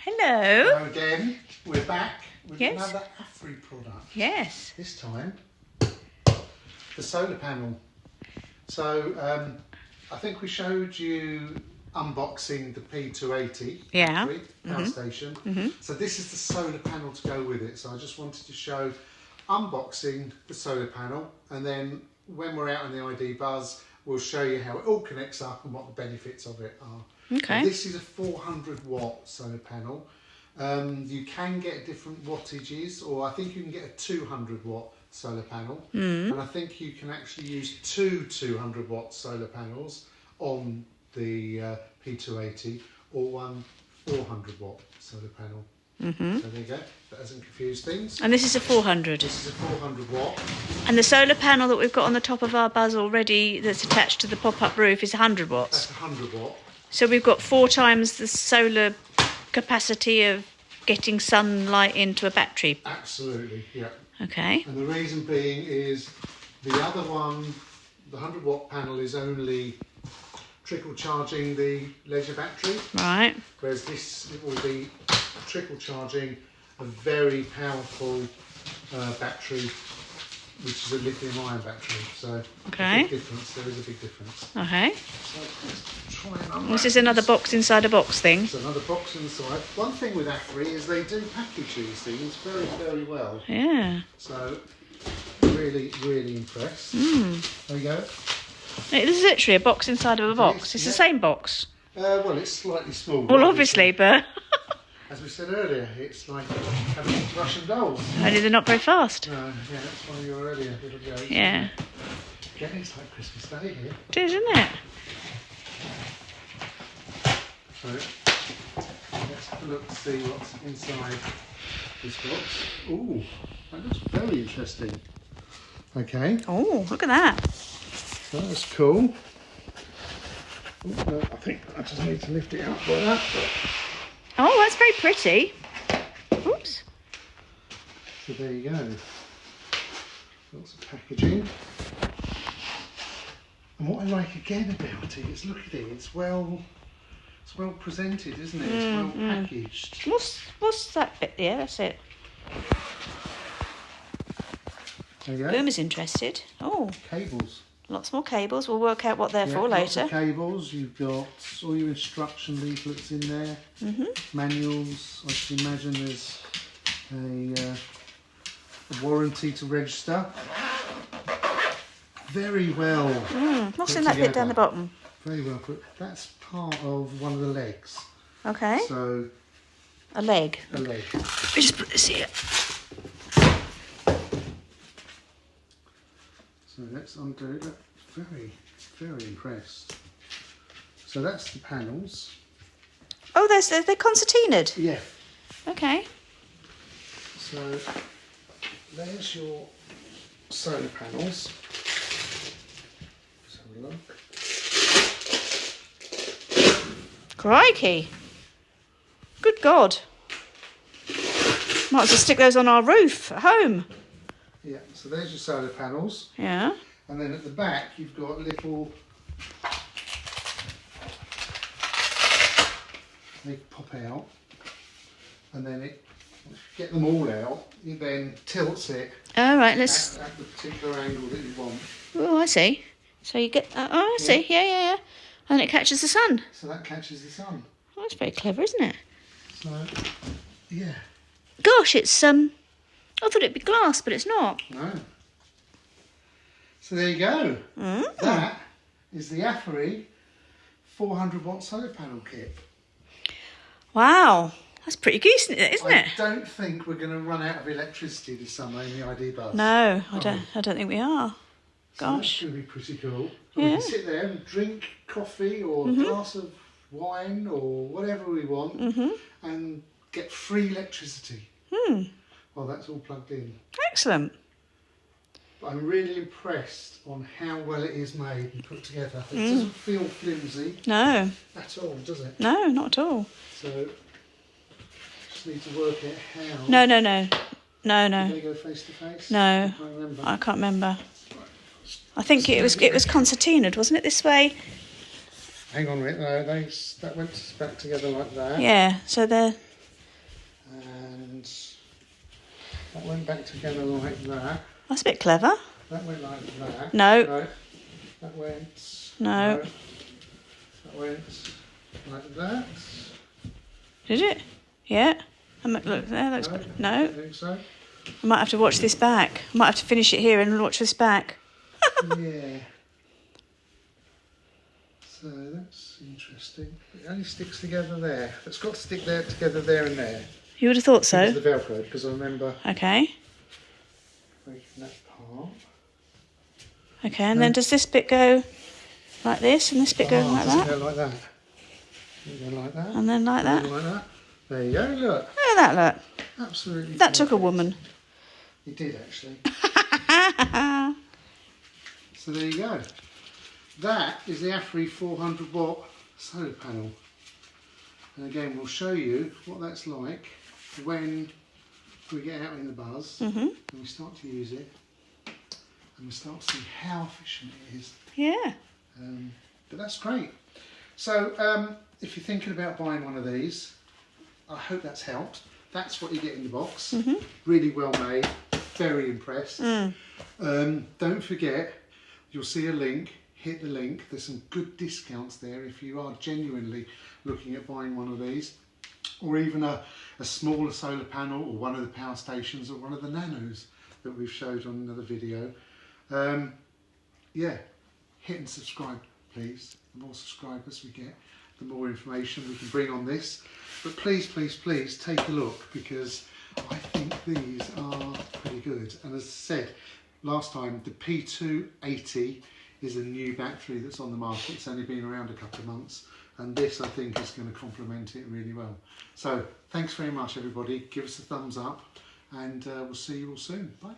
Hello. Hello again. We're back with another Aferiy product. Yes. This time, the solar panel. So I think we showed you unboxing the P280 battery power station. So this is the solar panel to go with it. So I just wanted to show unboxing the solar panel, and then when we're out on the ID buzz, we'll show you how it all connects up and what the benefits of it are. Okay. So this is a 400 watt solar panel. You can get different wattages, or I think you can get a 200 watt solar panel. And I think you can actually use two 200 watt solar panels on the P280 or one 400 watt solar panel. So there you go. That doesn't confuse things. And this is a 400. This is a 400 watt. And the solar panel that we've got on the top of our buzz already that's attached to the pop-up roof is 100 watts. That's 100 watt. So we've got 4 times the solar capacity of getting sunlight into a battery. Absolutely, yeah. Okay. And the reason being is the other one, the 100 watt panel, is only trickle charging the leisure battery. Right. Whereas this, it will be trickle charging a very powerful battery, which is a lithium ion battery. So a big difference. There is a big difference. Okay. So let's try and unwrap This is another box inside a box thing. It's another box inside. One thing with Aferiy is they do package these things very, very well. Yeah. So really, really impressed. There you go. This is literally a box inside of a box. It's the same box. Well, it's slightly smaller. Well, obviously, but... As we said earlier, it's like having Russian dolls. Only they're not very fast. No, yeah, that's one of your earlier little jokes. Yeah. Again, it's like Christmas Day here. It is, isn't it? So, let's have a look to see what's inside this box. Ooh, that looks very interesting. Okay. Oh, look at that. So that's cool. Ooh, no, I think I just need to lift it out like that. Oh, that's very pretty. Oops. So there you go. Lots of packaging. And what I like again about it is, look at it. It's well presented, isn't it? It's well packaged. What's that bit there? That's it. There you go. Boomer's interested. Oh. Cables. Lots more cables. We'll work out what they're for Lots later. of cables. You've got all your instruction leaflets in there. Manuals. I can imagine there's a warranty to register. Very well. What's in that bit down the bottom? Very well put. That's part of one of the legs. Okay. So. A leg. A leg. Let me just put this here. So let's undo it. Very, very impressed. So that's the panels. Oh, they're concertinaed. Yeah. Okay. So there's your solar panels. Let's have a look. Crikey. Good God. Might as well stick those on our roof at home. Yeah, so there's your solar panels. Yeah. And then at the back you've got little, they pop out, and then if you get them all out, it then tilts it All right, at the particular angle that you want. Oh, I see. So you get... oh, I see. Yeah. And it catches the sun. So that catches the sun. Oh, that's very clever, isn't it? So, yeah. Gosh, it's... I thought it'd be glass, but it's not. No. So there you go. That is the Aferiy 400 watt solar panel kit. Wow. That's pretty decent, isn't it? I don't think we're going to run out of electricity this summer in the ID bus. No, I don't think we are. Gosh. So that's going to be pretty cool. And we can sit there and drink coffee or a glass of wine or whatever we want and get free electricity. Well, that's all plugged in. Excellent. But I'm really impressed on how well it is made and put together. It doesn't feel flimsy. No. At all, does it? No, not at all. So, just need to work out how. No. You're going to go face to face? No. I can't remember. I can't remember. I think it was concertinaed, wasn't it, this way? Hang on a minute, no, that went back together like that. Yeah, so they're... and that went back together like that. That's a bit clever. That went like that. No. Right. That went. No. That went like that. Did it? Yeah. Look there. That's no. I think so. I might have to watch this back. I might have to finish it here and watch this back. Yeah. So that's interesting. It only sticks together there. It's got to stick there together there and there. You would have thought so. It's the Velcro because I remember Okay. breaking that part. Okay, and then does this bit go like this and this bit go like that? Go like that. Go like that. And then like that? Like that. There you go, look. Look at that, look. Absolutely. That took a woman. It did actually. So there you go. That is the Aferiy 400w solar panel. And again, we'll show you what that's like when we get out in the buzz and we start to use it and we start to see how efficient it is. Yeah. But that's great. So if you're thinking about buying one of these, I hope that's helped. That's what you get in the box. Really well made. Very impressed. Don't forget, you'll see a link. Hit the link. There's some good discounts there if you are genuinely looking at buying one of these, or even a smaller solar panel, or one of the power stations, or one of the nanos that we've showed on another video. Yeah, hit and subscribe, please. The more subscribers we get, the more information we can bring on this. But please, please, please take a look, because I think these are pretty good. And as I said last time, the P280 is a new battery that's on the market. It's only been around a couple of months, and this I think is going to complement it really well. So thanks very much everybody, give us a thumbs up, and we'll see you all soon. Bye.